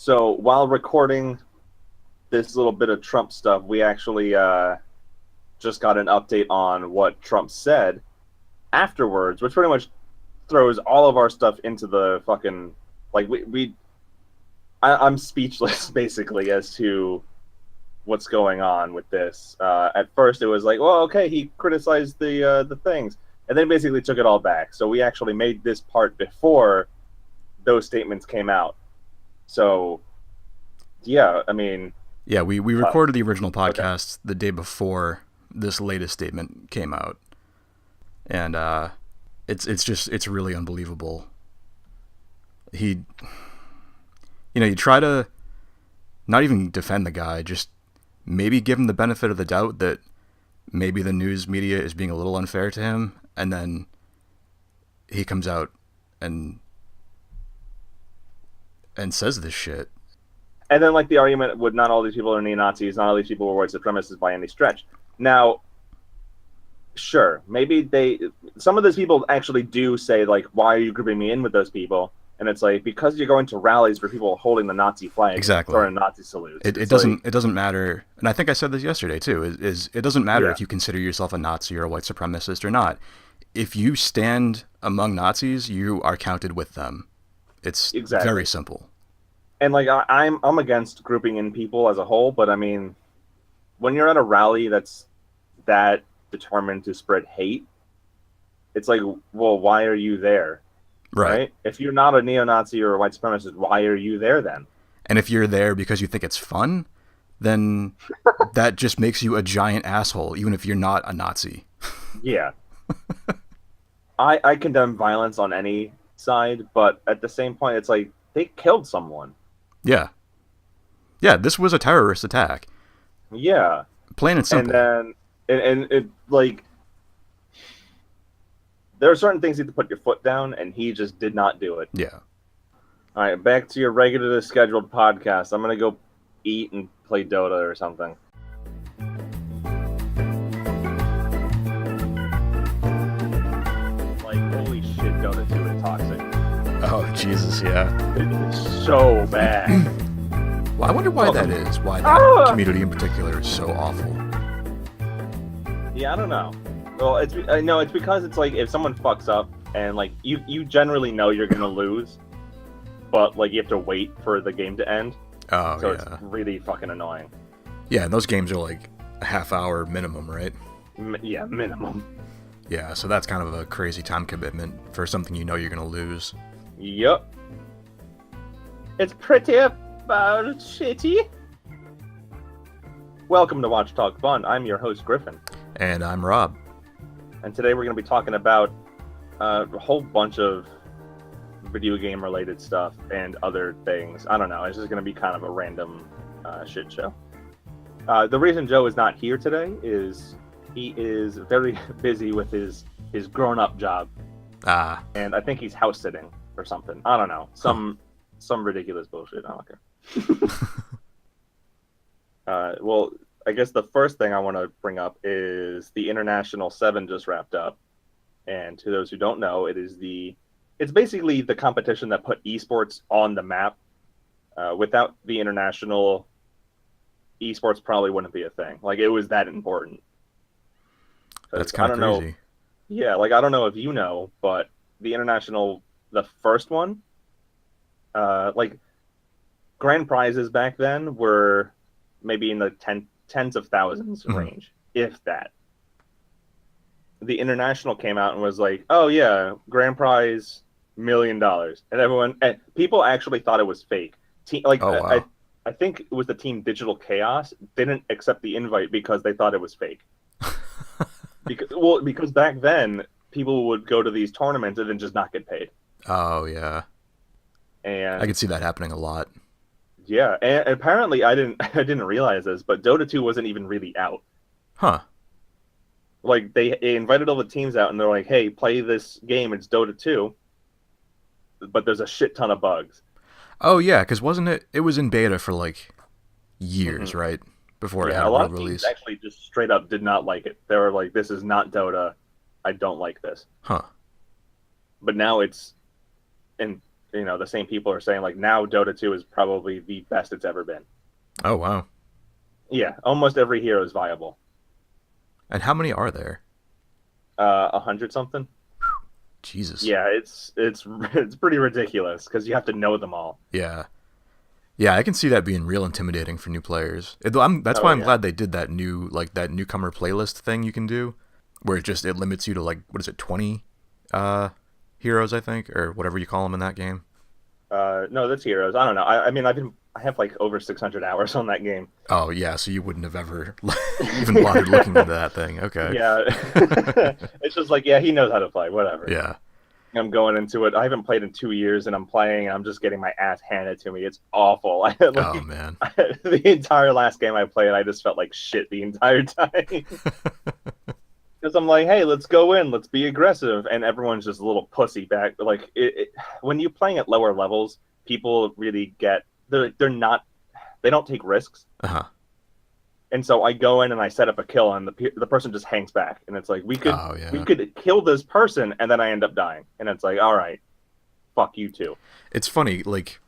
So while recording this little bit of Trump stuff, we actually just got an update on what Trump said afterwards, which pretty much throws all of our stuff into the fucking I'm speechless basically as to what's going on with this. At first, it was like, well, okay, he criticized the things, and then basically took it all back. So we actually made this part before those statements came out. So, yeah, I mean, Yeah, we recorded the original podcast the day before this latest statement came out, and it's really unbelievable. You try to not even defend the guy, just maybe give him the benefit of the doubt that maybe the news media is being a little unfair to him, and then he comes out and says this shit. And then, like, the argument with not all these people are neo-Nazis, not all these people were white supremacists by any stretch. Now, sure, maybe some of those people actually do say, like, why are you grouping me in with those people? And it's like, because you're going to rallies for people holding the Nazi flag, Exactly, or Nazi salutes. It doesn't matter, and I think I said this yesterday too. Is it doesn't matter if you consider yourself a Nazi or a white supremacist or not. If you stand among Nazis, you are counted with them. It's very simple. And like I'm against grouping in people as a whole, but I mean, when you're at a rally that's that determined to spread hate, it's like, well, why are you there? Right? If you're not a neo-Nazi or a white supremacist, why are you there then? And if you're there because you think it's fun, then that just makes you a giant asshole, even if you're not a Nazi. Yeah. I condemn violence on any side, but at the same point, it's like, they killed someone. Yeah. Yeah, this was a terrorist attack. Yeah. Plain and simple. And then, and it, like, there are certain things you have to put your foot down, and he just did not do it. Yeah. All right, back to your regularly scheduled podcast. I'm going to go eat and play Dota or something. Like, holy shit, Dota 2 is toxic. Oh, Jesus, yeah. It is so bad. Well, I wonder why that is. Why that community in particular is so awful. Yeah, I don't know. Well, it's because it's like, if someone fucks up and like you generally know you're gonna lose, but like you have to wait for the game to end. Oh, so yeah. It's really fucking annoying. Yeah, and those games are like a half hour minimum, right? Yeah, minimum. Yeah, so that's kind of a crazy time commitment for something you know you're gonna lose. Yup. It's pretty about shitty. Welcome to Watch Talk Fun. I'm your host, Griffin. And I'm Rob. And today we're going to be talking about a whole bunch of video game related stuff and other things. I don't know. It's just going to be kind of a random shit show. The reason Joe is not here today is he is very busy with his grown-up job. And I think he's house sitting or something. I don't know. Some ridiculous bullshit. I don't care. Well, I guess the first thing I want to bring up is the International 7 just wrapped up. And to those who don't know, it's basically the competition that put esports on the map. Without the International, esports probably wouldn't be a thing. Like, it was that important. That's kind of crazy. Yeah, like, I don't know if you know, but the International, the first one, like, grand prizes back then were maybe in the tens of thousands range, if that. The International came out and was like, oh yeah, grand prize, $1 million. And people actually thought it was fake. Wow. I think it was the team Digital Chaos didn't accept the invite because they thought it was fake. Because back then, people would go to these tournaments and then just not get paid. Oh, yeah. And I could see that happening a lot. Yeah, and apparently I didn't realize this, but Dota 2 wasn't even really out. Huh. Like, they invited all the teams out, and they're like, hey, play this game, it's Dota 2, but there's a shit ton of bugs. Oh, yeah, because wasn't it was in beta for, like, years, right? Before it had a world release. Teams actually just straight up did not like it. They were like, this is not Dota, I don't like this. Huh. But now it's, and the same people are saying like now Dota 2 is probably the best it's ever been. Oh wow. Yeah, almost every hero is viable. And how many are there? 100 something. Jesus. Yeah, it's pretty ridiculous because you have to know them all. Yeah. Yeah, I can see that being real intimidating for new players. That's why Oh I'm yeah. glad they did that that newcomer playlist thing you can do, where it limits you to like what is it 20 heroes I think or whatever you call them in that game. No, that's heroes. I don't know. I mean, I have like over 600 hours on that game. Oh yeah, so you wouldn't have ever even bothered looking into that thing. Okay. Yeah, it's just like yeah, he knows how to play. Whatever. Yeah. I'm going into it. I haven't played in 2 years, and I'm playing, and I'm just getting my ass handed to me. It's awful. I had, Oh man. the entire last game I played, I just felt like shit the entire time. Because I'm like, hey, let's go in, let's be aggressive, and everyone's just a little pussy back. Like when you're playing at lower levels, people really they're not, they don't take risks. Uh-huh. And so I go in and I set up a kill, and the person just hangs back, and it's like we could kill this person, and then I end up dying, and it's like, all right, fuck you too. It's funny, like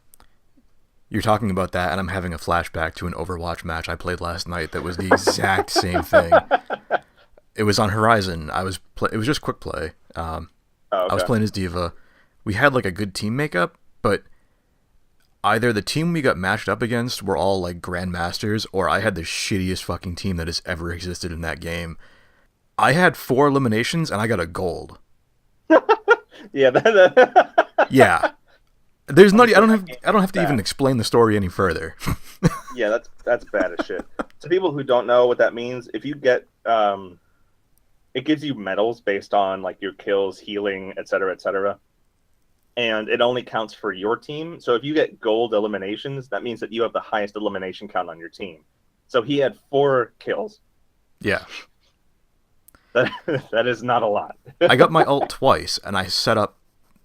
you're talking about that, and I'm having a flashback to an Overwatch match I played last night that was the exact same thing. It was on Horizon. It was just quick play. Okay. I was playing as D.Va. We had like a good team makeup, but either the team we got matched up against were all like grandmasters, or I had the shittiest fucking team that has ever existed in that game. I had 4 eliminations and I got a gold. Yeah. Yeah. There's not. I don't have to even explain the story any further. Yeah, that's bad as shit. To people who don't know what that means, if you get it gives you medals based on like your kills, healing, etc., etc. And it only counts for your team. So if you get gold eliminations, that means that you have the highest elimination count on your team. So he had 4 kills. Yeah. That is not a lot. I got my ult twice, and I set up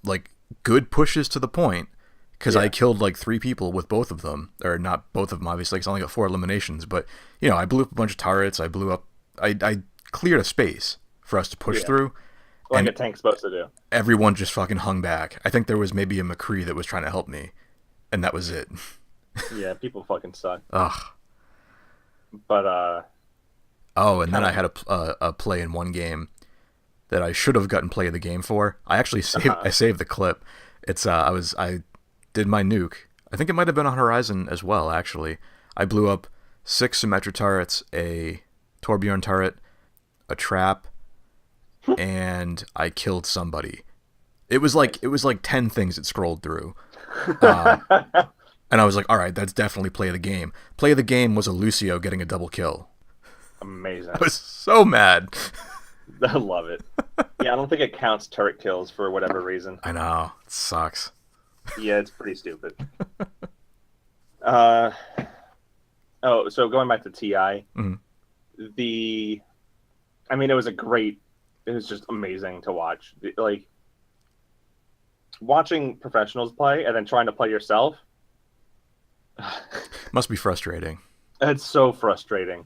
like good pushes to the point because I killed like 3 people with both of them, or not both of them obviously, because I only got 4 eliminations. But I blew up a bunch of turrets. I cleared a space for us to push through. Like a tank's supposed to do. Everyone just fucking hung back. I think there was maybe a McCree that was trying to help me, and that was it. Yeah, people fucking suck. Ugh. But then I had a play in one game that I should have gotten play of the game for. I actually saved the clip. It's I did my nuke. I think it might have been on Horizon as well. Actually, I blew up 6 Symmetra turrets, a Torbjorn turret, a trap, and I killed somebody. It was like 10 things it scrolled through. And I was like, all right, that's definitely play of the game. Play of the game was a Lucio getting a double kill. Amazing. I was so mad. I love it. Yeah, I don't think it counts turret kills for whatever reason. I know. It sucks. Yeah, it's pretty stupid. So going back to TI, I mean, it was just amazing to watch. Like, watching professionals play and then trying to play yourself. Must be frustrating. It's so frustrating.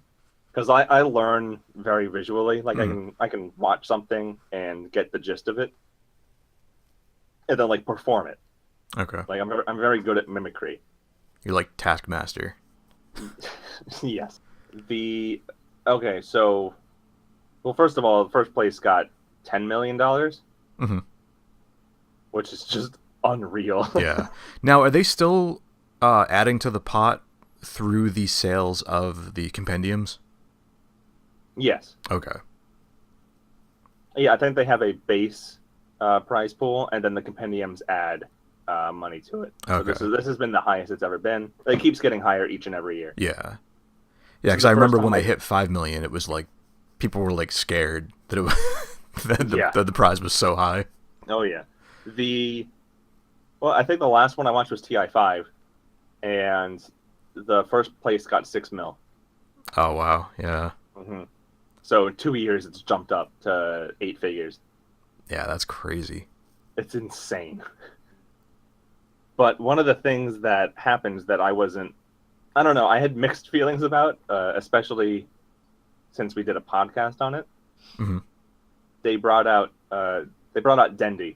Because I learn very visually. Like, I can watch something and get the gist of it. And then, like, perform it. Okay. Like, I'm very good at mimicry. You're like Taskmaster. Yes. Okay, so... Well, first of all, first place got $10 million. Mm-hmm. Which is just unreal. Yeah. Now, are they still adding to the pot through the sales of the compendiums? Yes. Okay. Yeah, I think they have a base prize pool, and then the compendiums add money to it. Okay. So this has been the highest it's ever been. It keeps getting higher each and every year. Yeah. Yeah, because I remember when they hit 5 million, it was like people were like scared that it was that the prize was so high. Oh yeah. I think the last one I watched was TI5, and the first place got 6 mil. Oh wow, yeah. Mm-hmm. So in 2 years, it's jumped up to 8 figures. Yeah, that's crazy. It's insane. But one of the things that happens that I don't know, I had mixed feelings about, especially since we did a podcast on it. Mm-hmm. They brought out Dendi,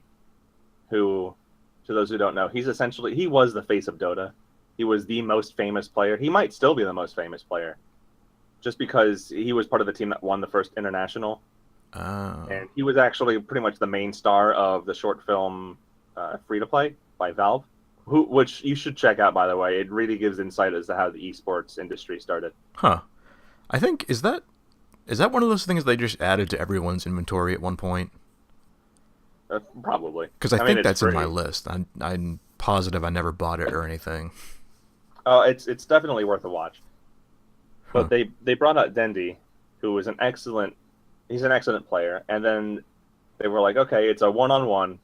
who to those who don't know, he was the face of Dota. He was the most famous player. He might still be the most famous player, just because he was part of the team that won the first international. Oh. And he was actually pretty much the main star of the short film Free to Play by Valve, which you should check out, by the way. It really gives insight as to how the esports industry started. Huh. I think, is that one of those things they just added to everyone's inventory at one point? Probably. Because I think that's free. in my list. I'm positive I never bought it or anything. Oh, it's definitely worth a watch. But Huh. they brought out Dendi, who was an excellent player, and then they were like, okay, it's a 1-on-1,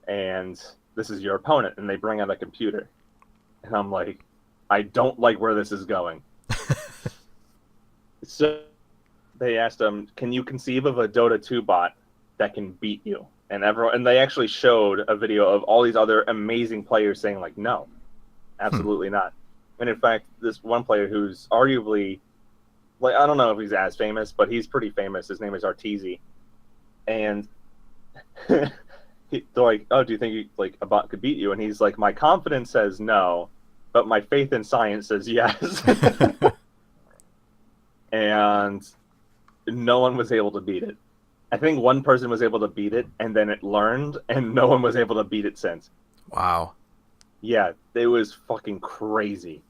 and this is your opponent, and they bring out a computer. And I'm like, I don't like where this is going. So they asked him, can you conceive of a Dota 2 bot that can beat you? And they actually showed a video of all these other amazing players saying, like, no, absolutely not. And in fact, this one player who's arguably, like, I don't know if he's as famous, but he's pretty famous. His name is Arteezy. And they're like, oh, do you think a bot could beat you? And he's like, my confidence says no, but my faith in science says yes. And no one was able to beat it. I think one person was able to beat it, and then it learned, and no one was able to beat it since. Wow. Yeah, it was fucking crazy.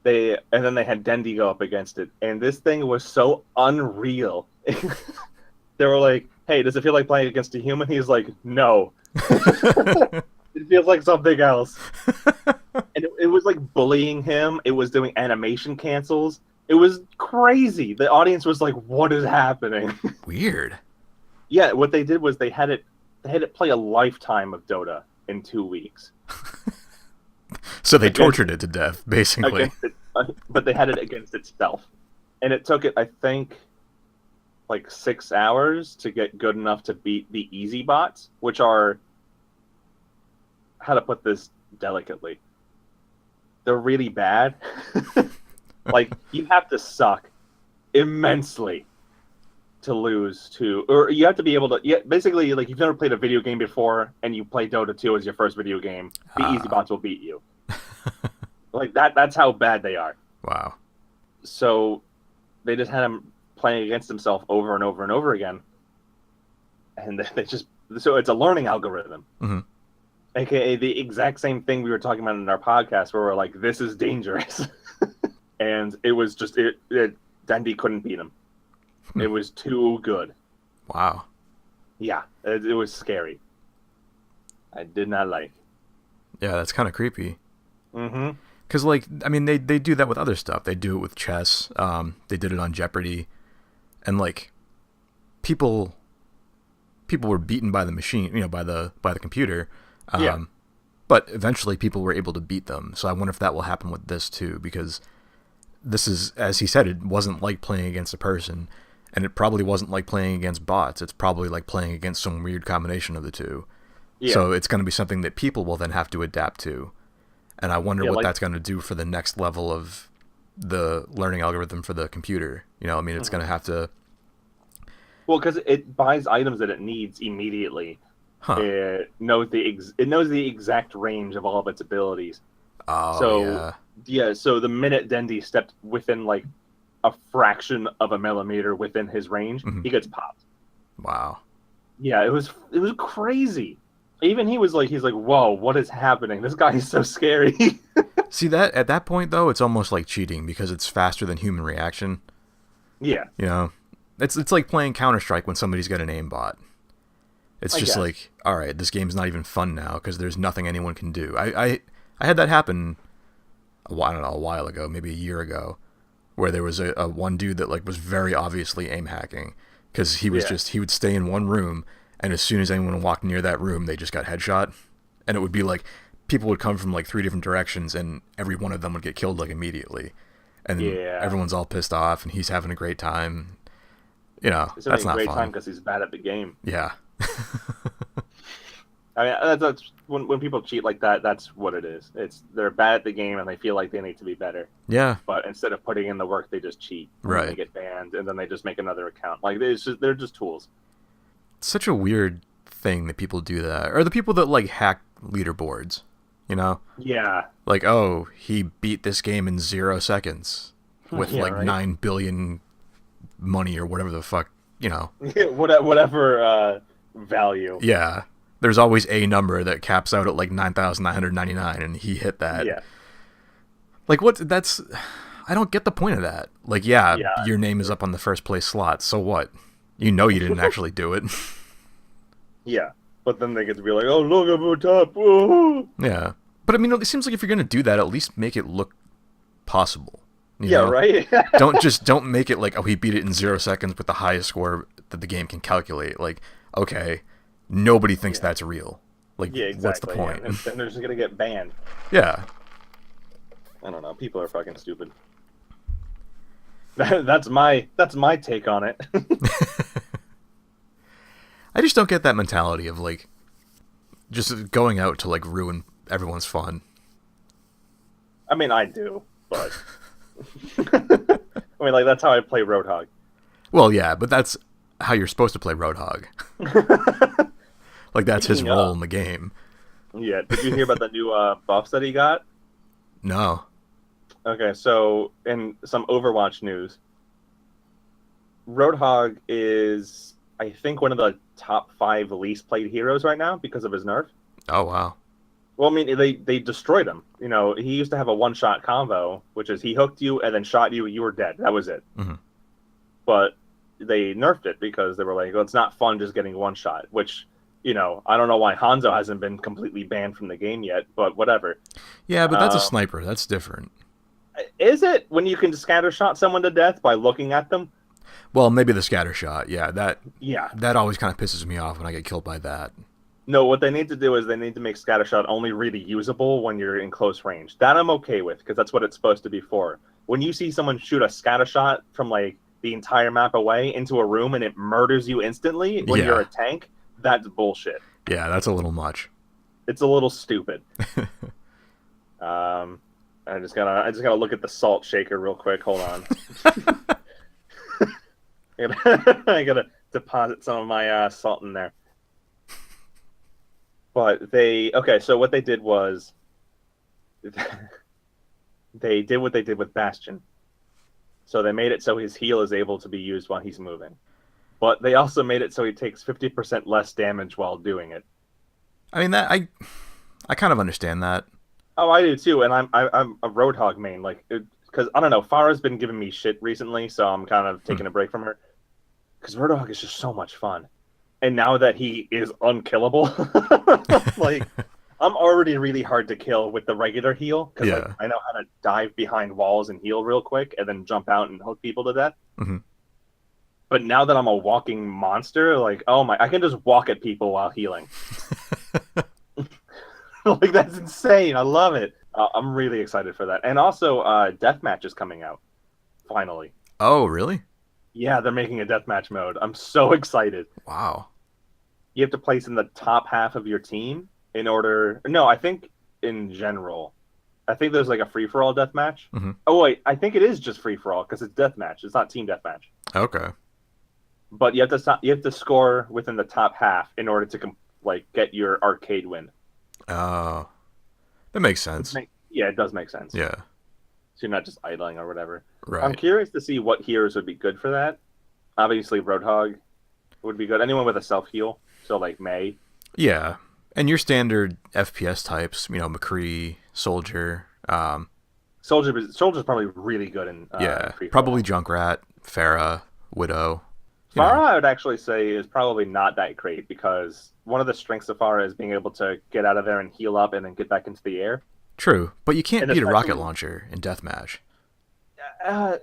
And then they had Dendi go up against it, and this thing was so unreal. They were like, hey, does it feel like playing against a human? He's like, no. It feels like something else. And it was like bullying him. It was doing animation cancels. It was crazy. The audience was like, what is happening? Weird. Yeah, what they did was they had it play a lifetime of Dota in 2 weeks. So they tortured it to death, basically. But they had it against itself. And it took it, I think, like 6 hours to get good enough to beat the easy bots, which are, how to put this delicately, they're really bad. Like, you have to suck immensely to lose to, or you have to be able to, basically, like, you've never played a video game before and you play Dota 2 as your first video game, the easy bots will beat you. Like, that's how bad they are. Wow. So they just had him playing against himself over and over and over again. And so it's a learning algorithm. Mm-hmm. AKA the exact same thing we were talking about in our podcast where we're like, this is dangerous. And it was just, Dendi couldn't beat him. It was too good. Wow. Yeah, it was scary. I did not like. Yeah, that's kind of creepy. Mm-hmm. Because, like, I mean, they do that with other stuff. They do it with chess. They did it on Jeopardy. And, like, people were beaten by the machine, by the computer. Yeah. But eventually people were able to beat them. So I wonder if that will happen with this, too, because this is, as he said, it wasn't like playing against a person. And it probably wasn't like playing against bots. It's probably like playing against some weird combination of the two. Yeah. So it's going to be something that people will then have to adapt to. And I wonder what that's going to do for the next level of the learning algorithm for the computer. I mean, it's going to have to... Well, because it buys items that it needs immediately. Huh. It knows the exact range of all of its abilities. Oh, so, yeah. So the minute Dendi stepped within, like, a fraction of a millimeter within his range, he gets popped. Wow. Yeah, it was crazy. Even he's like, whoa, what is happening? This guy is so scary. See, that at that point, though, it's almost like cheating because it's faster than human reaction. Yeah. It's like playing Counter-Strike when somebody's got an aimbot. It's just like, all right, this game's not even fun now because there's nothing anyone can do. I had that happen, a while ago, maybe a year ago, where there was a one dude that, like, was very obviously aim hacking because he was he would stay in one room. And as soon as anyone walked near that room, they just got headshot. And it would be like, people would come from like 3 different directions, and every one of them would get killed like immediately. And everyone's all pissed off, and he's having a great time. That's not fun. Great time because he's bad at the game. Yeah. I mean, that's when people cheat like that. That's what it is. They're bad at the game, and they feel like they need to be better. Yeah. But instead of putting in the work, they just cheat. Right. And they get banned, and then they just make another account. Like they're just tools. It's such a weird thing that people do that, or the people that like hack leaderboards, you know? Yeah. Like, oh, he beat this game in 0 seconds with Yeah, like right? 9 billion money or whatever the fuck, you know? Whatever value. Yeah. There's always a number that caps out at like 9,999 and he hit that. Yeah. Like, what? That's. I don't get the point of that. Like, yeah, Yeah. your name is up on the first place slot, so what? You know you didn't actually do it. Yeah. But then they get to be like, oh, look, I'm on top. Whoa. Yeah. But I mean, it seems like if you're going to do that, at least make it look possible. You Yeah, know? right? don't make it like, oh, he beat it in 0 seconds with the highest score that the game can calculate. Like, okay, nobody thinks that's real. Like, Yeah, exactly. what's the point? Yeah. And then they're just going to get banned. Yeah. I don't know. People are fucking stupid. That's my take on it. I just don't get that mentality of like just going out to like ruin everyone's fun. I mean, I do, but I mean, like that's how I play Roadhog. Well, yeah, but that's how you're supposed to play Roadhog. Like that's his role in the game. Yeah. Did you hear about the new buffs that he got? No. Okay, so in some Overwatch news, Roadhog is, I think, one of the top 5 least played heroes right now because of his nerf. Oh wow. Well, I mean, they destroyed him. You know, he used to have a one-shot combo, which is he hooked you and then shot you, you were dead. That was it. Mm-hmm. But they nerfed it because they were like, well, it's not fun just getting one shot, which, you know, I don't know why Hanzo hasn't been completely banned from the game yet, but whatever. Yeah, but that's a sniper. That's different. Is it when you can scatter shot someone to death by looking at them? Well, maybe the scatter shot. Yeah, Yeah. that always kind of pisses me off when I get killed by that. No, what they need to do is they need to make scattershot only really usable when you're in close range. That I'm okay with, because that's what it's supposed to be for. When you see someone shoot a scattershot from like the entire map away into a room and it murders you instantly when you're a tank, that's bullshit. Yeah, that's a little much. It's a little stupid. I just gotta look at the salt shaker real quick. Hold on. I gotta deposit some of my salt in there. But so what they did was they did what they did with Bastion. So they made it so his heal is able to be used while he's moving. But they also made it so he takes 50% less damage while doing it. I mean, that I kind of understand that. Oh, I do too, and I'm a Roadhog main, like, because I don't know, Farah's been giving me shit recently, so I'm kind of taking a break from her. Because Roadhog is just so much fun, and now that he is unkillable, like, I'm already really hard to kill with the regular heal because like, I know how to dive behind walls and heal real quick, and then jump out and hook people to death. Mm-hmm. But now that I'm a walking monster, like, oh my, I can just walk at people while healing. Like, that's insane. I love it. I'm really excited for that. And also, Deathmatch is coming out. Finally. Oh, really? Yeah, they're making a Deathmatch mode. I'm so excited. Wow. You have to place in the top half of your team in order... No, I think in general. I think there's like a free-for-all Deathmatch. Mm-hmm. Oh, wait. I think it is just free-for-all because it's Deathmatch. It's not Team Deathmatch. Okay. But you have to score within the top half in order to get your arcade win. Oh, that makes sense. Yeah, it does make sense. Yeah. So you're not just idling or whatever. Right. I'm curious to see what heroes would be good for that. Obviously, Roadhog would be good. Anyone with a self-heal, so like May. Yeah, and your standard FPS types, you know, McCree, Soldier. Soldier's probably really good in probably Junkrat, Pharah, Widow. Pharah, I would actually say, is probably not that great because one of the strengths of Pharah is being able to get out of there and heal up and then get back into the air. True, but you can't beat a rocket launcher in Deathmatch. I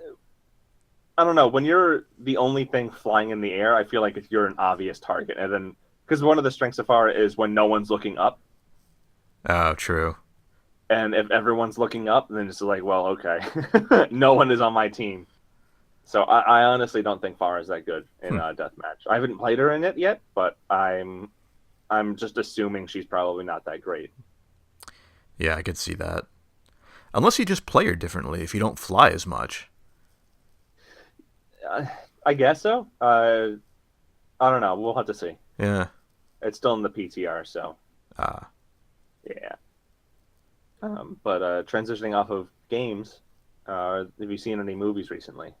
don't know. When you're the only thing flying in the air, I feel like if you're an obvious target. And then, because one of the strengths of Pharah is when no one's looking up. Oh, true. And if everyone's looking up, then it's like, well, okay. No one is on my team. So I honestly don't think Farah is that good in Deathmatch. I haven't played her in it yet, but I'm just assuming she's probably not that great. Yeah, I could see that. Unless you just play her differently, if you don't fly as much. I guess so. I don't know. We'll have to see. Yeah. It's still in the PTR, so. Yeah. But transitioning off of games, have you seen any movies recently?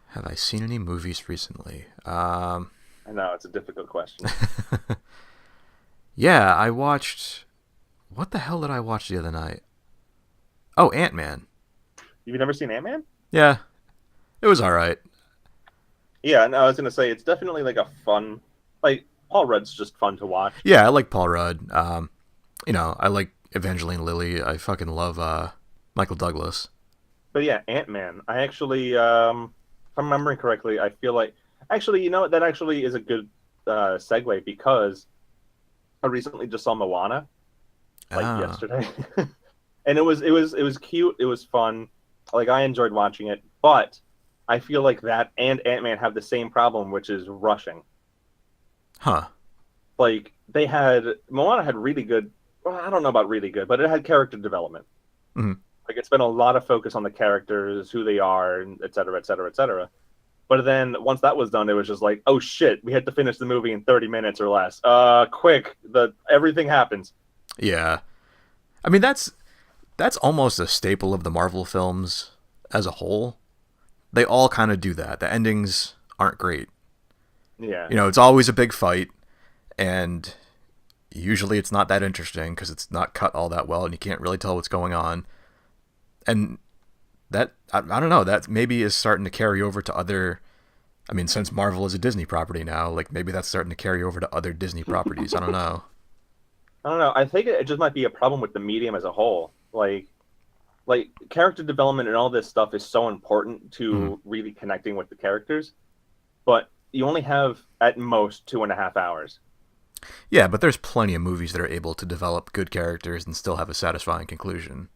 Have I seen any movies recently? I know it's a difficult question. Yeah, I watched. What the hell did I watch the other night? Oh, Ant-Man. You've never seen Ant-Man? Yeah, it was all right. Yeah, no, I was gonna say it's definitely like a fun, like Paul Rudd's just fun to watch. Yeah, I like Paul Rudd. I like Evangeline Lilly. I fucking love Michael Douglas. But yeah, Ant-Man. I actually, if I'm remembering correctly, I feel like actually, you know what, that actually is a good segue because I recently just saw Moana like Ah, yesterday, and it was cute. It was fun. Like I enjoyed watching it, but I feel like that and Ant-Man have the same problem, which is rushing. huh. Like they had Moana had really good. Well, I don't know about really good, but it had character development. Mhm. Like it's been a lot of focus on the characters, who they are, and et cetera, et cetera, et cetera. But then once that was done, it was just like, oh shit, we had to finish the movie in 30 minutes or less. Quick, the everything happens. Yeah, I mean that's almost a staple of the Marvel films as a whole. They all kind of do that. The endings aren't great. Yeah. It's always a big fight, and usually it's not that interesting because it's not cut all that well, and you can't really tell what's going on. And that I don't know, that maybe is starting to carry over to other. I mean, since Marvel is a Disney property now, like maybe that's starting to carry over to other Disney properties. I don't know. I don't know. I think it just might be a problem with the medium as a whole. Like character development and all this stuff is so important Mm. to really connecting with the characters, but you only have at most 2.5 hours. Yeah, but there's plenty of movies that are able to develop good characters and still have a satisfying conclusion.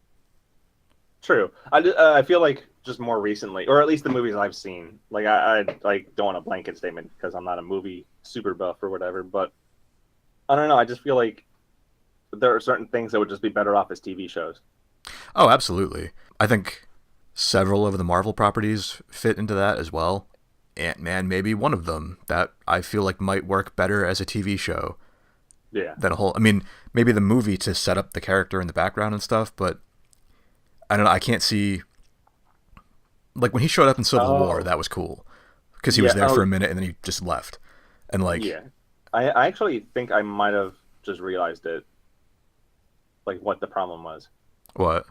True. I feel like just more recently, or at least the movies I've seen. Like I like don't want a blanket statement because I'm not a movie super buff or whatever. But I don't know. I just feel like there are certain things that would just be better off as TV shows. Oh, absolutely. I think several of the Marvel properties fit into that as well. Ant-Man may be one of them that I feel like might work better as a TV show Yeah. than a whole. I mean, maybe the movie to set up the character in the background and stuff, but I don't know. I can't see, like when he showed up in Civil War, Oh. that was cool because he was Yeah. there for Oh. a minute and then he just left. And like, Yeah. I actually think I might have just realized it. Like what the problem was. what?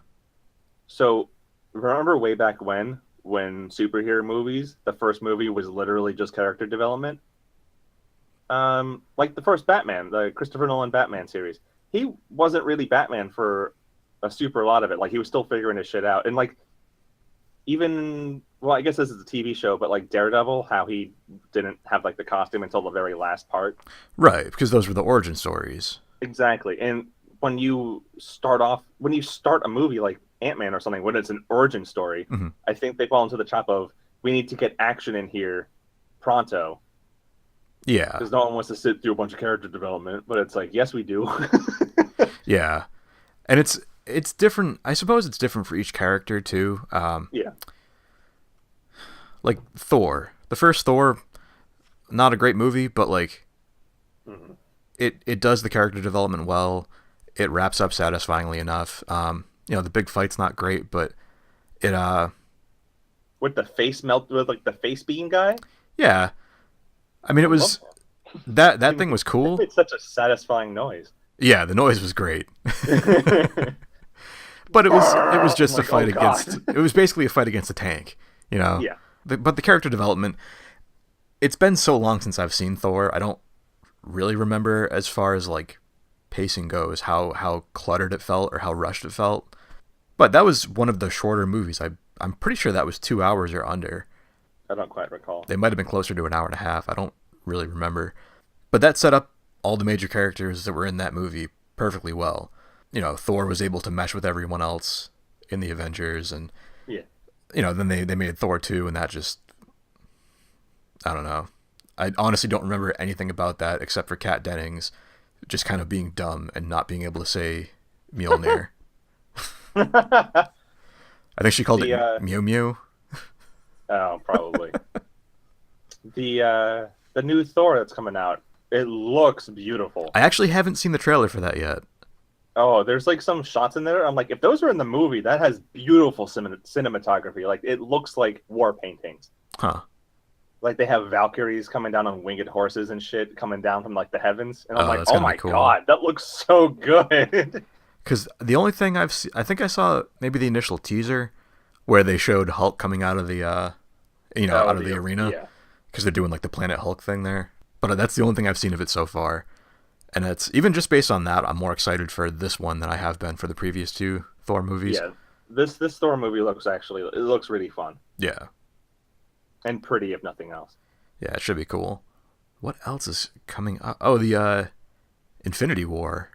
So remember way back when superhero movies, the first movie was literally just character development. Like the first Batman, the Christopher Nolan Batman series, he wasn't really Batman for a super lot of it. Like he was still figuring his shit out, and like even well, I guess this is a TV show, but like Daredevil, how he didn't have like the costume until the very last part. Right, because those were the origin stories. Exactly, and when you start a movie like Ant-Man or something, when it's an origin story, Hmm. I think they fall into the trap of we need to get action in here pronto Yeah, because no one wants to sit through a bunch of character development. But it's like, yes, we do. yeah, and it's different. I suppose it's different for each character too. Yeah. Like Thor, the first Thor, not a great movie, but like Hmm. it does the character development well. It wraps up satisfyingly enough. The big fight's not great, but it With the face melt, with like the face beam guy. yeah. I mean, it I love was that thing was cool. It's such a satisfying noise. Yeah, the noise was great. But it was I'm just a like, oh fight god. against. It was basically a fight against a tank. You know, Yeah. but the character development. It's been so long since I've seen Thor. I don't really remember as far as like pacing goes how cluttered it felt or how rushed it felt. But that was one of the shorter movies. I'm pretty sure that was 2 hours or under. I don't quite recall. They might have been closer to an hour and a half. I don't really remember. But that set up all the major characters that were in that movie perfectly well. Thor was able to mesh with everyone else in the Avengers, and Yeah. then they made Thor 2, and that just, I don't know. I honestly don't remember anything about that except for Kat Dennings just kind of being dumb and not being able to say Mjolnir. the I think she called it Mew Mew. Oh, probably. The new Thor that's coming out. It looks beautiful. I actually haven't seen the trailer for that yet. Oh, there's like some shots in there. I'm like, if those are in the movie, that has beautiful cinematography. Like it looks like war paintings. Huh. Like they have Valkyries coming down on winged horses and shit coming down from like the heavens, and I'm Oh, like, that's oh gonna be my cool. god, that looks so good. Because the only thing I've seen, I think I saw maybe the initial teaser where they showed Hulk coming out of the, Oh, out of the arena yeah, because they're doing like the Planet Hulk thing there. But that's the only thing I've seen of it so far. And it's even just based on that, I'm more excited for this one than I have been for the previous two Thor movies. yeah. This Thor movie looks actually it looks really fun Yeah, and pretty, if nothing else. yeah, it should be cool. What else is coming up? Oh, the Infinity War.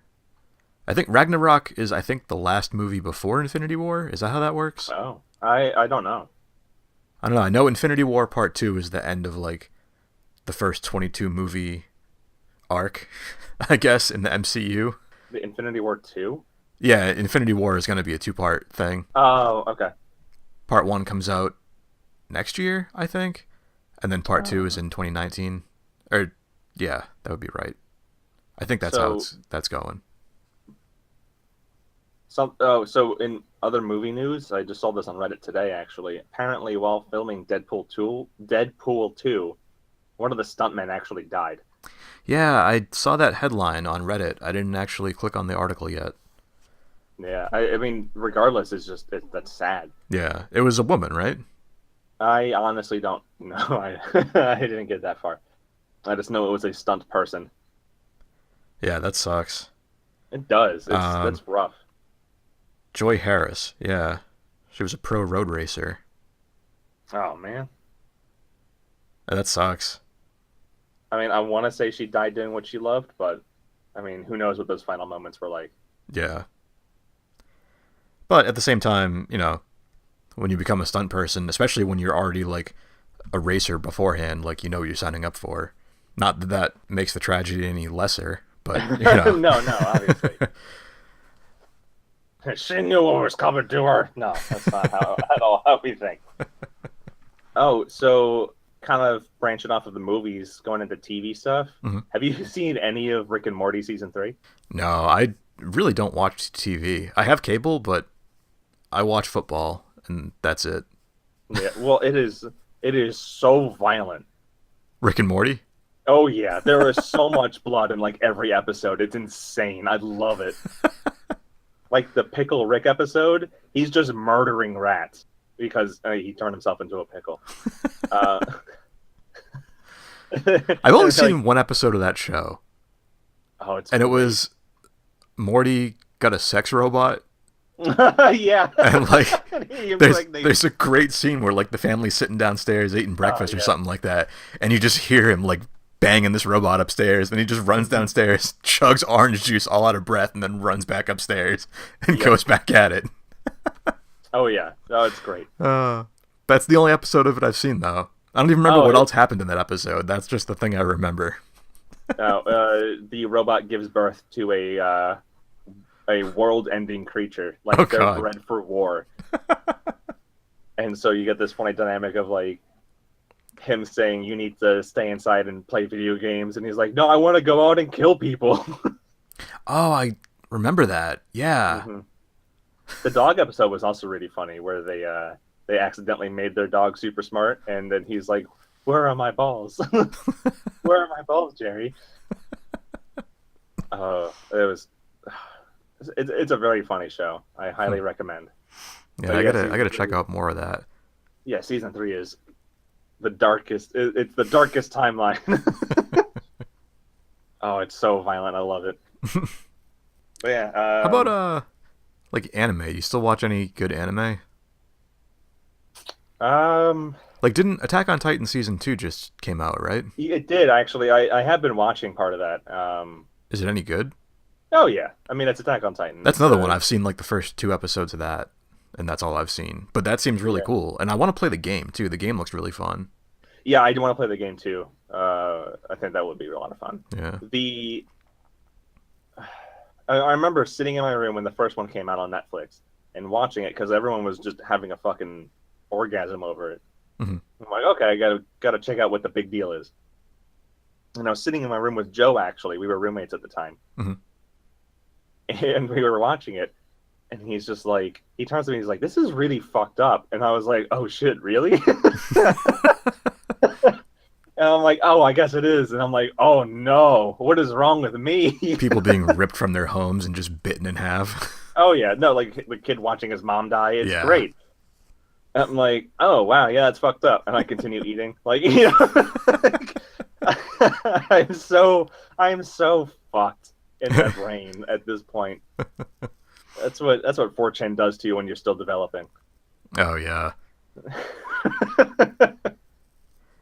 I think Ragnarok is the last movie before Infinity War. Is that how that works? Oh, I don't know. I don't know. I know Infinity War Part 2 is the end of like the first 22 movie arc, I guess, in the MCU. The Infinity War 2? Yeah, Infinity War is going to be a two-part thing. Oh, okay. Part 1 comes out next year, I think, and then Part 2 is Oh. in 2019. Or yeah, that would be right. I think that's how So that's going. so in other movie news, I just saw this on Reddit today actually. Apparently while filming Deadpool 2, one of the stuntmen actually died. Yeah, I saw that headline on Reddit. I didn't actually click on the article yet. Yeah, I mean regardless it's just that's sad. Yeah, it was a woman, right? I honestly don't know. I I didn't get that far. I just know it was a stunt person. Yeah, that sucks. It does. Um, That's rough. Joy Harris. Yeah, she was a pro road racer. Oh man. That sucks. I mean, I want to say she died doing what she loved, but I mean, who knows what those final moments were like. Yeah, but at the same time, when you become a stunt person, especially when you're already like a racer beforehand, like you know what you're signing up for. Not that that makes the tragedy any lesser, but No, no, obviously. She knew what was coming to her. No, that's not how at all how we think. Oh, so kind of branching off of the movies, going into TV stuff. Mhm. Have you seen any of Rick and Morty season 3? No, I really don't watch TV. I have cable, but I watch football, and that's it. Yeah, well, it is so violent. Rick and Morty. Oh yeah, there is so much blood in like every episode. It's insane. I love it. Like the Pickle Rick episode, he's just murdering rats because he turned himself into a pickle. Uh, I've only like, seen one episode of that show, oh, it's and it great. was Morty got a sex robot, Yeah, and like he there's impregnates. a great scene where like the family's sitting downstairs eating Oh breakfast or yeah, something like that, and you just hear him like banging this robot upstairs, and he just runs downstairs, chugs orange juice all out of breath, and then runs back upstairs and yep. goes back at it. Oh yeah, oh it's great. That's the only episode of it I've seen though. I don't even remember Oh, what else happened in that episode. That's just the thing I remember. the robot gives birth to a world-ending creature. Oh Like they're god. bred for war, and so you get this funny dynamic of like him saying you need to stay inside and play video games, and he's like, no, I want to go out and kill people. Oh, I remember that. Yeah. hmm The dog episode was also really funny, where they accidentally made their dog super smart, and then he's like, "Where are my balls? Where are my balls, Jerry?" It was. It's a very funny show. I highly recommend. Yeah, But I yeah, gotta check out more of that. season 3 is the darkest. It's the darkest timeline. Oh, it's so violent. I love it. But yeah, How about like anime? You still watch any good anime? um, Like didn't Attack on Titan season 2 just came out, right? it did actually. I have been watching part of that. Is it any good? Oh yeah, I mean it's Attack on Titan. That's It's another one. I've seen like the first 2 episodes of that, and that's all I've seen. But that seems really yeah, cool, and I want to play the game too. The game looks really fun. yeah. I do want to play the game too. I think that would be a lot of fun. Yeah. The I remember sitting in my room when the first one came out on Netflix and watching it because everyone was just having a fucking orgasm over it. Hmm. I'm like, okay, I gotta check out what the big deal is. And I was sitting in my room with Joe. Actually, we were roommates at the time. Hmm. and we were watching it, and he's just like, he turns to me, he's like, "This is really fucked up," and I was like, "Oh shit, really?" And I'm like, "Oh, I guess it is," and I'm like, "Oh no, what is wrong with me?" People being ripped from their homes and just bitten in half. Oh yeah, no, like the kid watching his mom die, it's Yeah. great. I'm like, "Oh wow, yeah, it's fucked up," and I continue eating. Like, you know, I'm so fucked in my brain at this point. That's what 4chan does to you when you're still developing. Oh yeah.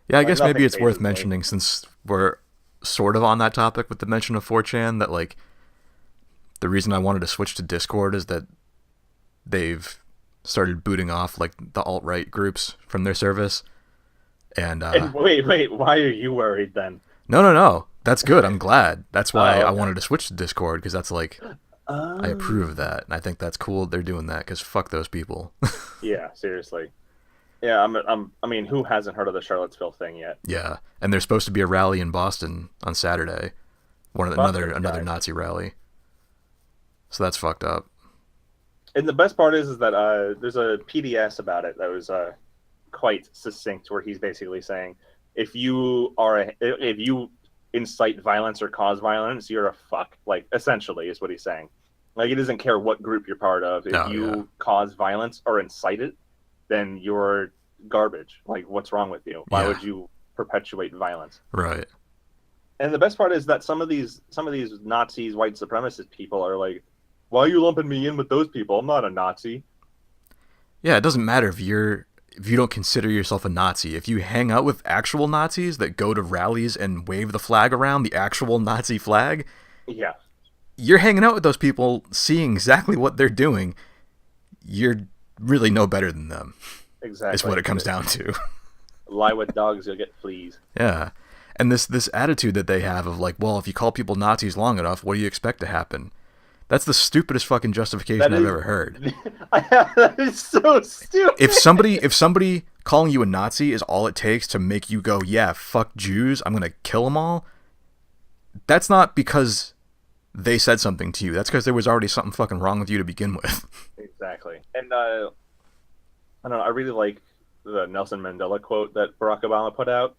Yeah, I guess Nothing maybe it's worth phases me. mentioning, since we're sort of on that topic with the mention of 4chan, that like the reason I wanted to switch to Discord is that they've started booting off like the alt-right groups from their service. And And wait, why are you worried then? no, that's good. I'm glad. That's why Oh, I okay. wanted to switch to Discord, because that's like, I approve of that, and I think that's cool they're doing that, because fuck those people. Yeah, seriously. Yeah, I mean, who hasn't heard of the Charlottesville thing yet? Yeah, and there's supposed to be a rally in Boston on Saturday, another guys. Nazi rally. So that's fucked up. And the best part is that there's a PDS about it that was quite succinct, where he's basically saying, if you incite violence or cause violence, you're a fuck. Like, essentially, is what he's saying. Like, it doesn't care what group you're part of. If you cause violence or incite it, then you're garbage. Like, what's wrong with you? Why would you perpetuate violence? Right. And the best part is that some of these Nazis, white supremacist people are like, why are you lumping me in with those people? I'm not a Nazi. Yeah, it doesn't matter if you don't consider yourself a Nazi. If you hang out with actual Nazis that go to rallies and wave the flag around, the actual Nazi flag, Yeah. you're hanging out with those people, seeing exactly what they're doing. You're really no better than them. Exactly. Is what it comes down to. Lie with dogs, you'll get fleas. Yeah. And this attitude that they have of like, well, if you call people Nazis long enough, what do you expect to happen? That's the stupidest fucking justification I've ever heard. That is so stupid. If somebody calling you a Nazi is all it takes to make you go, yeah, fuck Jews, I'm gonna kill them all, that's not because they said something to you. That's because there was already something fucking wrong with you to begin with. Exactly. And I don't know, I really like the Nelson Mandela quote that Barack Obama put out.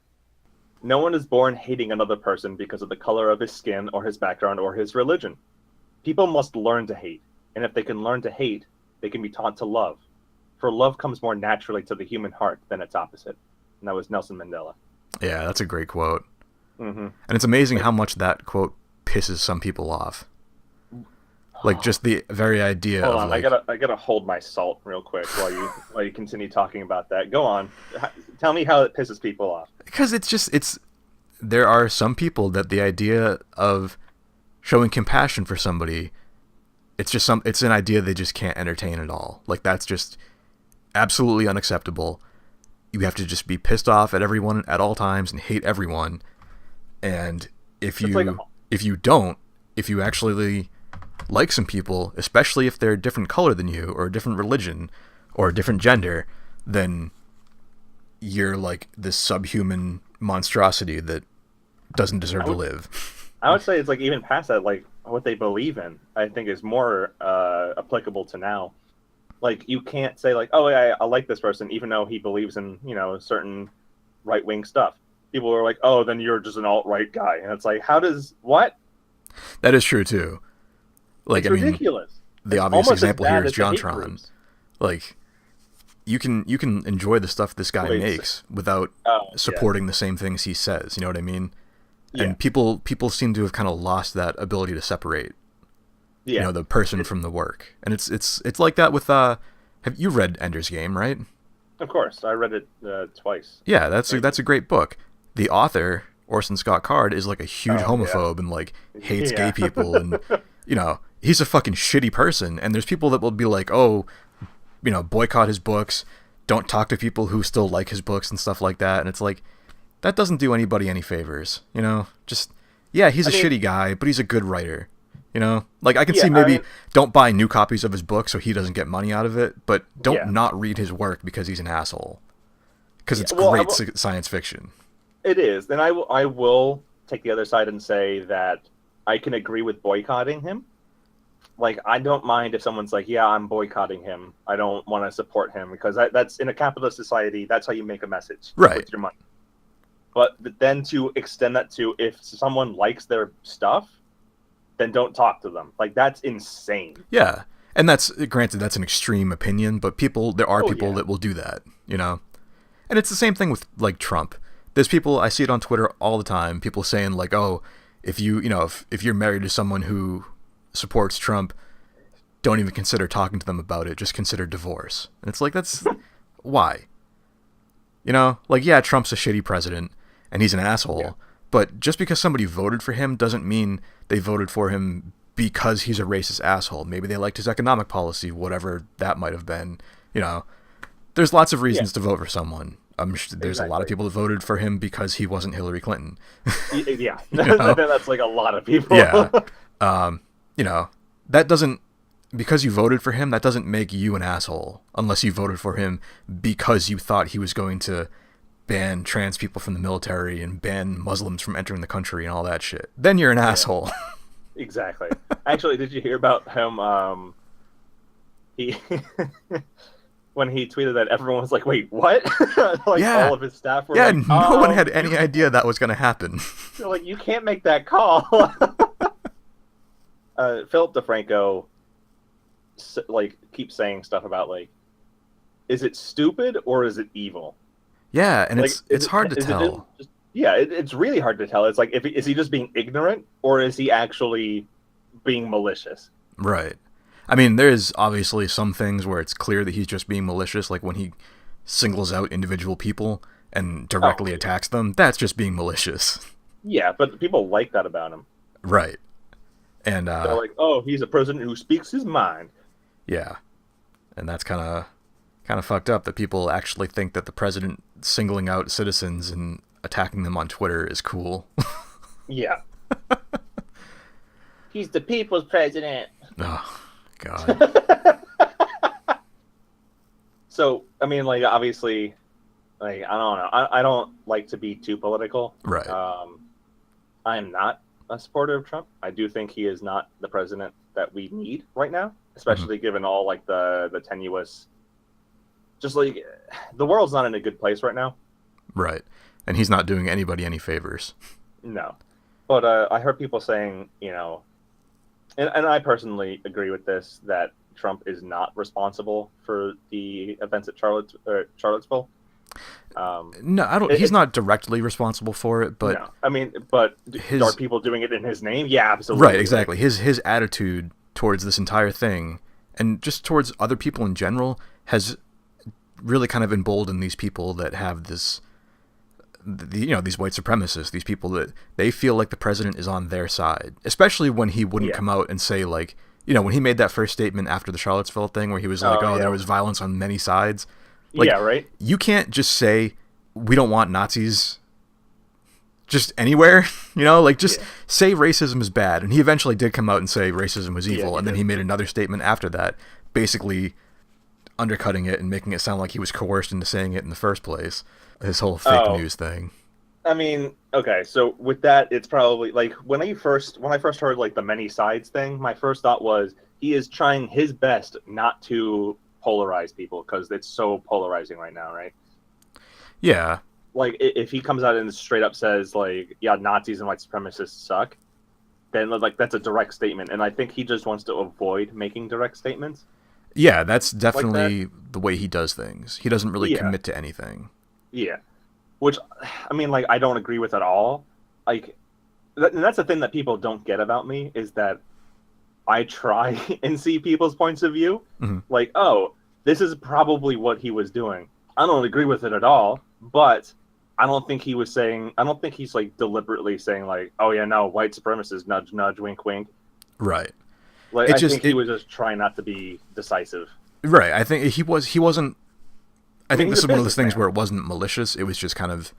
No one is born hating another person because of the color of his skin or his background or his religion. People must learn to hate, and if they can learn to hate, they can be taught to love. For love comes more naturally to the human heart than its opposite. And that was Nelson Mandela. Yeah, that's a great quote. Mm-hmm. And it's amazing how much that quote pisses some people off. Like, just the very idea Hold of on, like, I gotta hold my salt real quick while you continue talking about that. Go on, tell me how it pisses people off. because there are some people that the idea of showing compassion for somebody, it's an idea they just can't entertain at all. Like, that's just absolutely unacceptable. You have to just be pissed off at everyone at all times and hate everyone. And if you actually like some people, especially if they're a different color than you or a different religion or a different gender, then you're like this subhuman monstrosity that doesn't deserve to live. I would say it's like even past that, like what they believe in, I think is more applicable to now. Like, you can't say like, oh, I like this person even though he believes in, certain right wing stuff. People are like, oh, then you're just an alt right guy, and it's like, what? That is true too. Like, It's ridiculous. The It's obvious almost as example bad here is as the hate JonTron. groups. Like, you can enjoy the stuff this guy makes without supporting the same things he says. You know what I mean? Yeah. And people seem to have kind of lost that ability to separate, the person from the work. And it's like that with have you read Ender's Game, right? Of course, I read it twice. Yeah, that's a great book. The author, Orson Scott Card, is like a huge homophobe and like hates gay people, and he's a fucking shitty person. And there's people that will be like, oh, boycott his books, don't talk to people who still like his books and stuff like that. And it's like, that doesn't do anybody any favors, just, yeah, he's a shitty guy, but he's a good writer, like, I can see maybe don't buy new copies of his book so he doesn't get money out of it, but don't not read his work because he's an asshole, because it's great science fiction. It is. And I will take the other side and say that I can agree with boycotting him, like, I don't mind if someone's like, yeah, I'm boycotting him. I don't want to support him, because that's in a capitalist society. That's how you make a message with your money. But then to extend that to, if someone likes their stuff, then don't talk to them. Like, that's insane. Yeah. And that's, granted, that's an extreme opinion, but there are people that will do that, you know? And it's the same thing with, like, Trump. There's people, I see it on Twitter all the time, people saying, like, oh, if you're married to someone who supports Trump, don't even consider talking to them about it, just consider divorce. And it's like, that's, why? You know? Like, yeah, Trump's a shitty president, and he's an asshole, but just because somebody voted for him doesn't mean they voted for him because he's a racist asshole. Maybe they liked his economic policy, whatever that might have been. You know, there's lots of reasons to vote for someone. I'm sure there's a lot of people that voted for him because he wasn't Hillary Clinton. Yeah, that's like a lot of people. Yeah, you know, that doesn't, because you voted for him, that doesn't make you an asshole unless you voted for him because you thought he was going to ban trans people from the military and ban Muslims from entering the country and all that shit. Then you're an asshole. Exactly. Actually, did you hear about him? He when he tweeted that, everyone was like, "Wait, what?" Like, all of his staff were like, no one had any idea that was going to happen. They're like, you can't make that call. Philip DeFranco like keeps saying stuff about, like, is it stupid or is it evil? Yeah, and like, it's hard to tell. It's really hard to tell. It's like, is he just being ignorant or is he actually being malicious? Right. I mean, there's obviously some things where it's clear that he's just being malicious, like when he singles out individual people and directly attacks them. That's just being malicious. Yeah, but people like that about him. Right. And they're like, oh, he's a president who speaks his mind. Yeah. And that's kind of fucked up that people actually think that the president singling out citizens and attacking them on Twitter is cool. Yeah. He's the people's president. Oh, God. So, I mean, like, obviously, like, I don't know. I don't like to be too political. Right. I am not a supporter of Trump. I do think he is not the president that we need right now, especially given all, like, the tenuous... Just, like, the world's not in a good place right now. Right. And he's not doing anybody any favors. No. But I heard people saying, you know, and I personally agree with this, that Trump is not responsible for the events at Charlottesville. No, I don't. He's not directly responsible for it, but no. I mean, but are people doing it in his name? Yeah, absolutely. Right, exactly. His attitude towards this entire thing, and just towards other people in general, has really kind of emboldened these people that have this, these white supremacists, these people that they feel like the president is on their side, especially when he wouldn't come out and say, like, when he made that first statement after the Charlottesville thing where he was like, there was violence on many sides. Like, yeah, right. You can't just say we don't want Nazis just anywhere, say racism is bad. And he eventually did come out and say racism was evil, and then he made another statement after that, basically undercutting it and making it sound like he was coerced into saying it in the first place. His whole fake news thing. I mean, okay, so with that, it's probably like when I first heard, like, the many sides thing, my first thought was he is trying his best not to polarize people because it's so polarizing right now, right? Yeah. Like, if he comes out and straight up says, like, yeah, Nazis and white supremacists suck, then, like, that's a direct statement, and I think he just wants to avoid making direct statements. Yeah, that's definitely the way he does things. He doesn't really commit to anything. Yeah. Which, I mean, like, I don't agree with at all. Like, and that's the thing that people don't get about me, is that I try and see people's points of view. Mm-hmm. Like, oh, this is probably what he was doing. I don't agree with it at all, but I don't think he's, like, deliberately saying, like, oh, yeah, no, white supremacists, nudge, nudge, wink, wink. Right. Like, I think he was just trying not to be decisive. Right. I think he wasn't. I think this is one of those things where it wasn't malicious. It was just kind of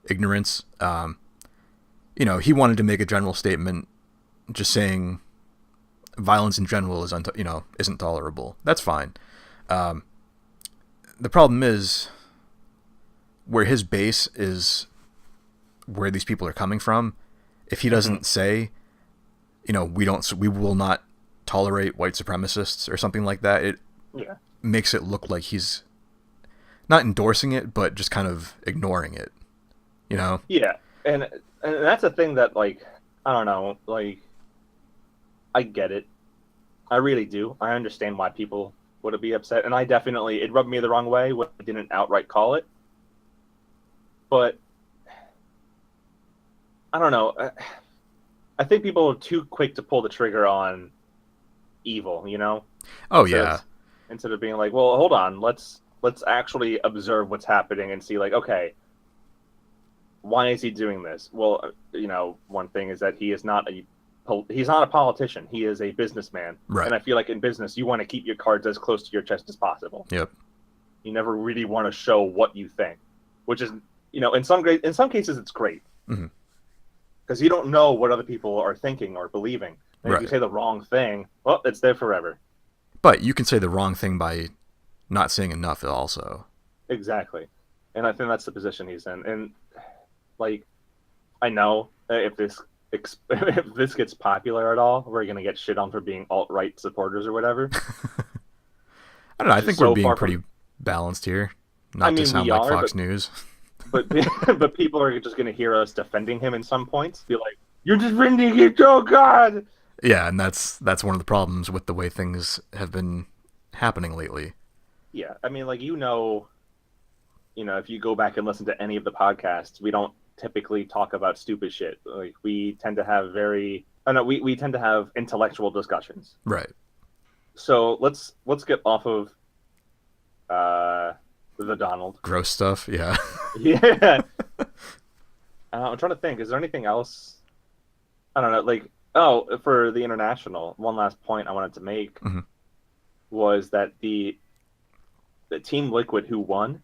ignorance. He wanted to make a general statement, just saying violence in general is isn't tolerable. That's fine. The problem is where his base is, where these people are coming from. If he doesn't say, we will not tolerate white supremacists or something like that, it Yeah. makes it look like he's not endorsing it, but just kind of ignoring it, you know? Yeah, and that's a thing that, like, I don't know, like, I get it. I really do. I understand why people would be upset, and it rubbed me the wrong way when I didn't outright call it. But I don't know. I think people are too quick to pull the trigger on evil, you know? Oh, yeah. Instead of being like, well, hold on, let's actually observe what's happening and see, like, okay, why is he doing this? Well, you know, one thing is that he's not a politician. He is a businessman. Right. And I feel like in business, you want to keep your cards as close to your chest as possible. Yep. You never really want to show what you think, which is, you know, in some cases it's great. Mm-hmm. Because you don't know what other people are thinking or believing. And if you say the wrong thing, well, it's there forever. But you can say the wrong thing by not saying enough also. Exactly. And I think that's the position he's in. And, like, I know if this gets popular at all, we're going to get shit on for being alt-right supporters or whatever. I don't know. I think we're being pretty balanced here. Not to sound like Fox News. But people are just going to hear us defending him in some points. Be like, you're defending it, oh God! Yeah, and that's one of the problems with the way things have been happening lately. Yeah, I mean, like, you know, if you go back and listen to any of the podcasts, we don't typically talk about stupid shit. Like, we tend to have we tend to have intellectual discussions. Right. So let's get off of the Donald. Gross stuff, yeah. Yeah. I'm trying to think. Is there anything else? I don't know. Like, for the international, one last point I wanted to make was that the Team Liquid who won,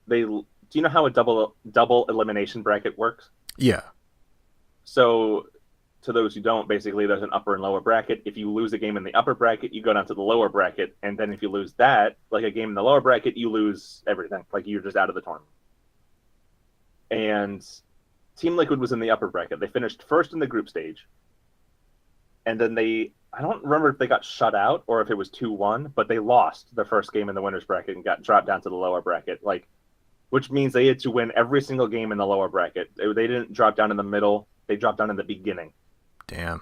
do you know how a double elimination bracket works? Yeah. So, to those who don't, basically there's an upper and lower bracket. If you lose a game in the upper bracket, you go down to the lower bracket, and then if you lose that, like a game in the lower bracket, you lose everything. Like, you're just out of the tournament. And Team Liquid was in the upper bracket. They finished first in the group stage. And then I don't remember if they got shut out or if it was 2-1, but they lost their first game in the winner's bracket and got dropped down to the lower bracket. Like, which means they had to win every single game in the lower bracket. They didn't drop down in the middle. They dropped down in the beginning. Damn.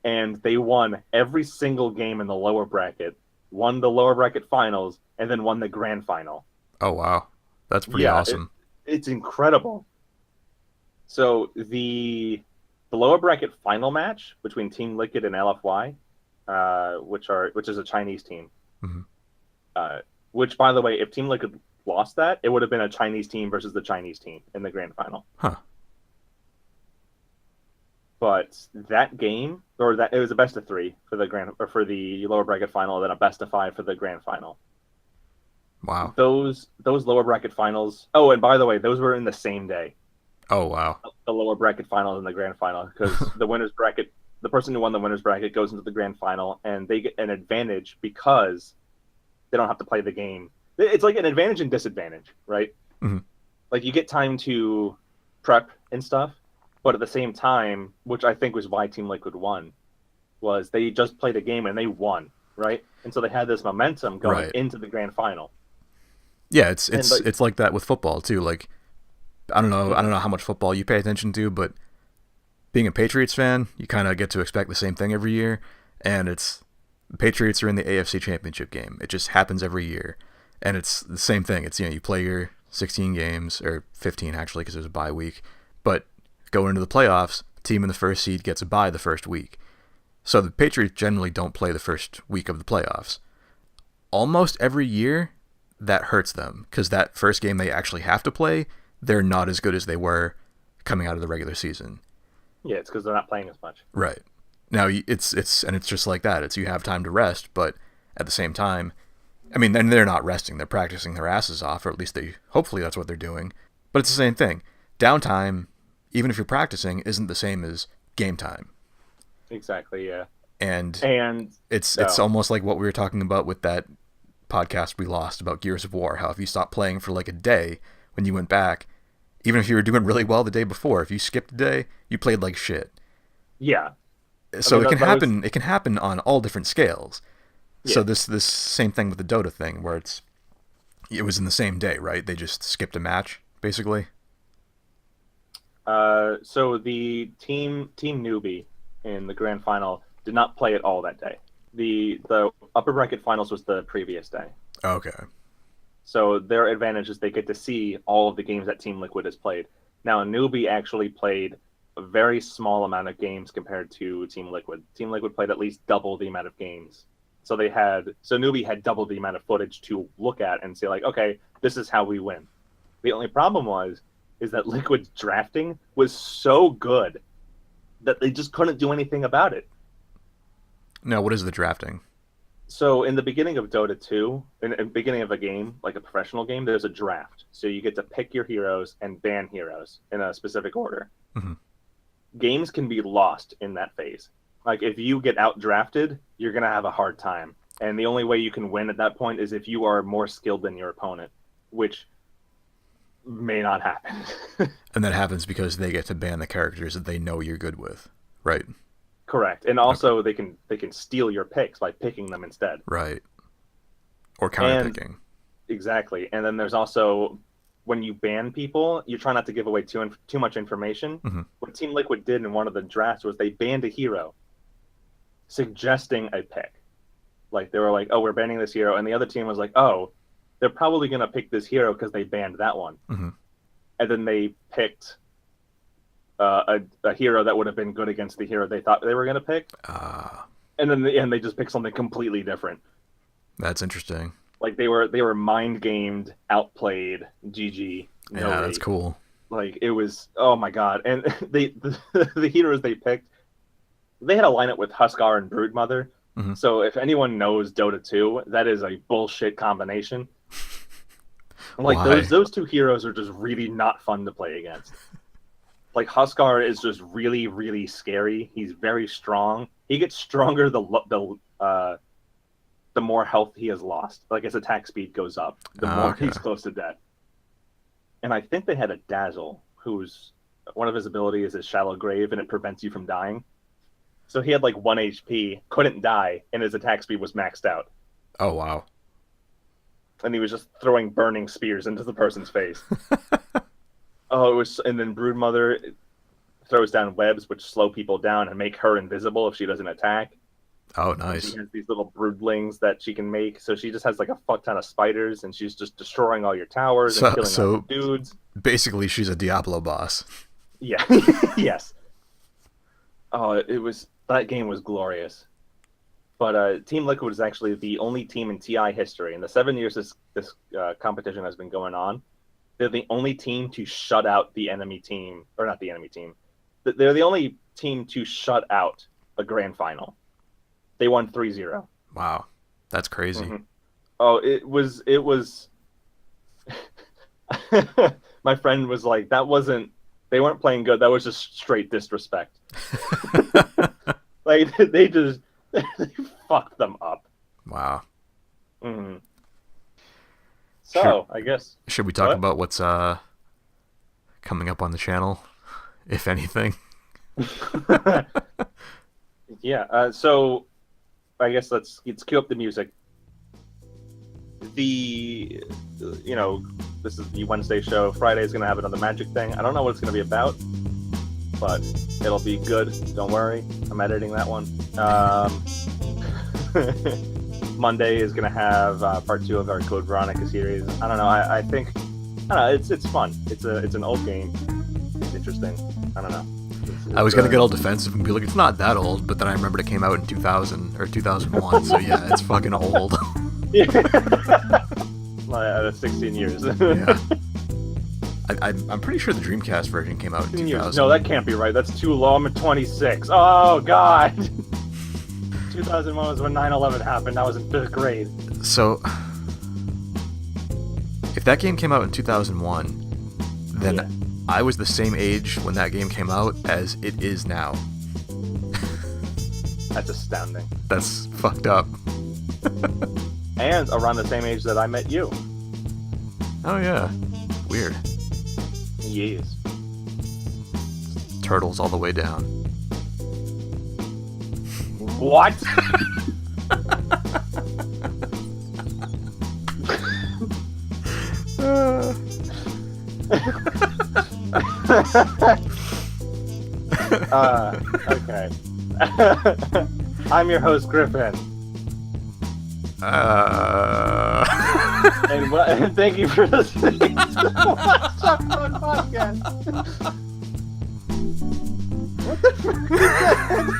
And they won every single game in the lower bracket, won the lower bracket finals, and then won the grand final. Oh, wow. That's pretty awesome. It's incredible. So the lower bracket final match between Team Liquid and LFY, which is a Chinese team. Mm-hmm. Which, by the way, if Team Liquid lost that, it would have been a Chinese team versus the Chinese team in the grand final. Huh. But that game, it was a best of 3 for the lower bracket final, and then a best of 5 for the grand final. Wow. Those lower bracket finals. Oh, and by the way, those were in the same day. Oh, wow. The lower bracket finals and the grand final, because the winner's bracket, the person who won the winner's bracket goes into the grand final, and they get an advantage because they don't have to play the game. It's like an advantage and disadvantage, right? Mm-hmm. Like, you get time to prep and stuff, but at the same time, which I think was why Team Liquid won, was they just played a game and they won, right? And so they had this momentum going into the grand final. Yeah, it's like that with football too. Like, I don't know how much football you pay attention to, but being a Patriots fan, you kind of get to expect the same thing every year. And the Patriots are in the AFC Championship game. It just happens every year, and it's the same thing. It's, you play your 16 games, or 15 actually, because there's a bye week. But going into the playoffs, the team in the first seed gets a bye the first week. So the Patriots generally don't play the first week of the playoffs. Almost every year, that hurts them, because that first game they actually have to play, they're not as good as they were coming out of the regular season. Yeah, it's because they're not playing as much. Right. Now, it's just like that. It's, you have time to rest, but at the same time, I mean, and they're not resting. They're practicing their asses off, or at least hopefully that's what they're doing. But it's the same thing. Downtime, even if you're practicing, isn't the same as game time. Exactly, yeah. And it's almost like what we were talking about with that podcast we lost about Gears of War, how if you stopped playing for like a day, when you went back, even if you were doing really well the day before, if you skipped a day, you played like shit. Yeah. So mean, it can that happen. It can happen on all different scales. Yeah. So this same thing with the Dota thing, where it was in the same day, right? They just skipped a match, basically. So the team newbie in the grand final did not play at all that day. The upper bracket finals was the previous day. Okay. So their advantage is they get to see all of the games that Team Liquid has played. Now, a newbie actually played a very small amount of games compared to Team Liquid. Team Liquid played at least double the amount of games. So newbie had double the amount of footage to look at and say, like, okay, this is how we win. The only problem is that Liquid's drafting was so good that they just couldn't do anything about it. Now, what is the drafting? So in the beginning of Dota 2, in the beginning of a game, like a professional game, there's a draft. So you get to pick your heroes and ban heroes in a specific order. Mm-hmm. Games can be lost in that phase. Like if you get out-drafted, you're going to have a hard time. And the only way you can win at that point is if you are more skilled than your opponent, which may not happen. And that happens because they get to ban the characters that they know you're good with, right? Correct. And also they can steal your picks by picking them instead. Right. Or counter-picking. Exactly. And then there's also, when you ban people, you try not to give away too much information. Mm-hmm. What Team Liquid did in one of the drafts was they banned a hero, suggesting a pick. Like, they were like, oh, we're banning this hero. And the other team was like, oh, they're probably going to pick this hero because they banned that one. Mm-hmm. And then they picked a hero that would have been good against the hero they thought they were going to pick. And then in the end, they just picked something completely different. That's interesting. Like, they were mind-gamed, outplayed, GG. No Yeah, rate. that's cool. Like, it was, oh my god. And the heroes they picked, they had a lineup with Huskar and Broodmother. Mm-hmm. So if anyone knows Dota 2, that is a bullshit combination. Like, Why? those two heroes are just really not fun to play against. Like, Huskar is just really, really scary. He's very strong. He gets stronger the more health he has lost. Like, his attack speed goes up the more he's close to death. And I think they had a Dazzle, who's one of his abilities is Shallow Grave, and it prevents you from dying. So he had like 1 HP, couldn't die, and his attack speed was maxed out. Oh, wow. And he was just throwing burning spears into the person's face. And then Broodmother throws down webs which slow people down and make her invisible if she doesn't attack. Oh, nice. She has these little broodlings that she can make, so she just has like a fuck ton of spiders, and she's just destroying all your towers and killing all the dudes. Basically, she's a Diablo boss. Yeah. Yes. Oh, that game was glorious. But Team Liquid is actually the only team in TI history. In the 7 years this competition has been going on, they're the only team to shut out the enemy team, or not the enemy team. They're the only team to shut out a grand final. They won 3-0. Wow, that's crazy. Mm-hmm. Oh, it was. My friend was like, they weren't playing good. That was just straight disrespect. Like, they fucked them up. Wow. Mm-hmm. So, sure. I guess. Should we talk about what's coming up on the channel, if anything? Yeah. So, I guess let's cue up the music. This is the Wednesday show. Friday's gonna have another magic thing. I don't know what it's gonna be about, but it'll be good. Don't worry, I'm editing that one. Monday is gonna have part 2 of our Code Veronica series. I don't know. I think it's fun. It's an old game. It's interesting. I don't know. I was gonna get all defensive and be like, it's not that old, but then I remembered it came out in 2000 or 2001. So yeah, it's fucking old. Yeah. 16 years. Yeah. I'm pretty sure the Dreamcast version came out in 2000. No, that can't be right. That's too low. I'm at 26. Oh, God. 2001 was when 9/11 happened. I was in 5th grade. So, if that game came out in 2001, then I was the same age when that game came out as it is now. That's astounding. That's fucked up. And around the same age that I met you. Oh, yeah. Weird. Yes. Turtles all the way down. What? Okay. I'm your host, Griffin. And thank you for listening to the Watch Talk Podcast. What the frick is that?